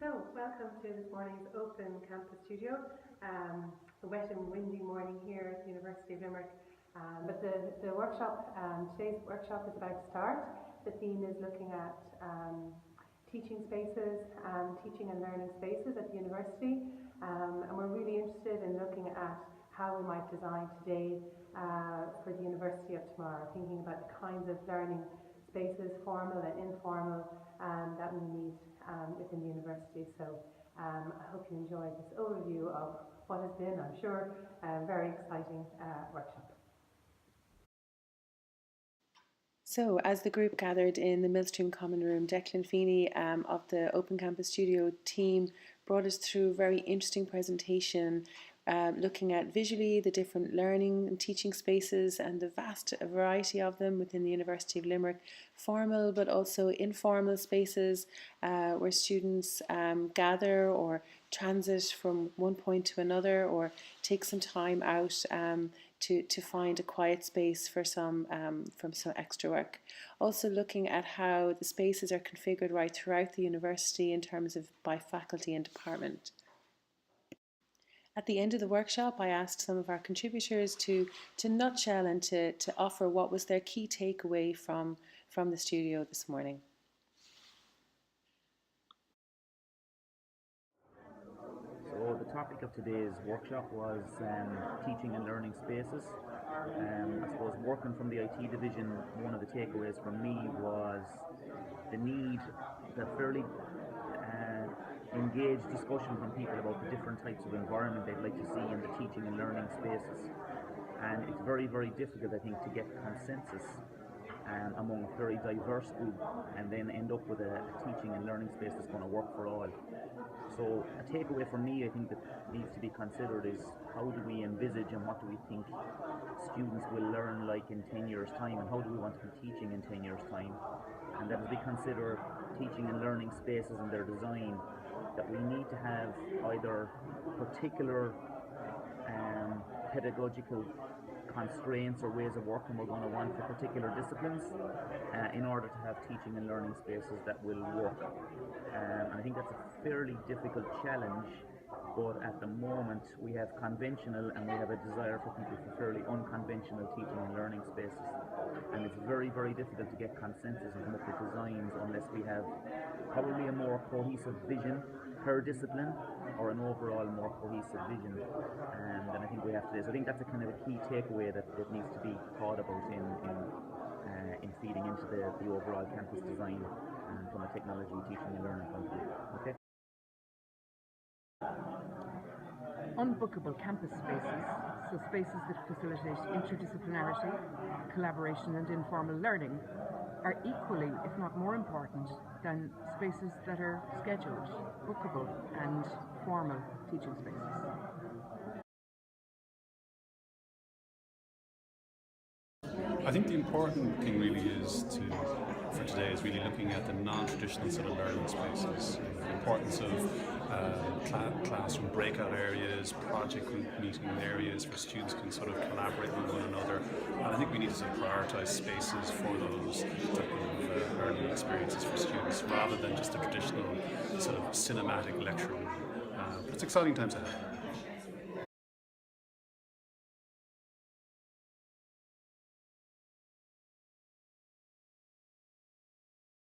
So, welcome to this morning's Open Campus Studio. A wet and windy morning here at the University of Limerick. But the workshop, today's workshop is about to start. The theme is looking at teaching spaces, teaching and learning spaces at the university. And we're really interested in looking at how we might design today for the university of tomorrow, thinking about the kinds of learning spaces, formal and informal, that we need within the university. So I hope you enjoyed this overview of what has been, I'm sure, a very exciting workshop. So, as the group gathered in the Millstream Common Room, Declan Feeney of the Open Campus Studio team brought us through a very interesting presentation looking at visually the different learning and teaching spaces and the vast variety of them within the University of Limerick, formal but also informal spaces where students gather or transit from one point to another or take some time out to find a quiet space for some extra work. Also looking at how the spaces are configured right throughout the university in terms of by faculty and department. At the end of the workshop, I asked some of our contributors to nutshell and to offer what was their key takeaway from the studio this morning. So the topic of today's workshop was teaching and learning spaces. I suppose working from the IT division, one of the takeaways from me was the need, the fairly engaged discussion from people about the different types of environment they'd like to see in the teaching and learning spaces. And it's very, very difficult, I think, to get consensus among a very diverse group and then end up with a teaching and learning space that's going to work for all. So a takeaway for me, I think, that needs to be considered is how do we envisage and what do we think students will learn like in 10 years' time, and how do we want to be teaching in 10 years' time. And that as we consider teaching and learning spaces and their design, that we need to have either particular pedagogical constraints or ways of working we're going to want for particular disciplines in order to have teaching and learning spaces that will work. And I think that's a fairly difficult challenge, but at the moment we have conventional and we have a desire for people for fairly unconventional teaching and learning spaces. And it's very, very difficult to get consensus and come up with designs unless we have probably a more cohesive vision per discipline or an overall more cohesive vision than I think we have today. So I think that's a kind of a key takeaway that needs to be thought about in feeding into the overall campus design from a technology, teaching and learning point of view. Okay. Unbookable campus spaces, so spaces that facilitate interdisciplinarity, collaboration and informal learning, are equally, if not more important, than spaces that are scheduled, bookable and formal teaching spaces. I think the important thing really for today is really looking at the non-traditional sort of learning spaces, the importance of classroom breakout areas, project group meeting areas where students can sort of collaborate with one another. And I think we need to sort of prioritise spaces for those type of learning experiences for students rather than just a traditional sort of cinematic lecture room. But it's exciting times ahead.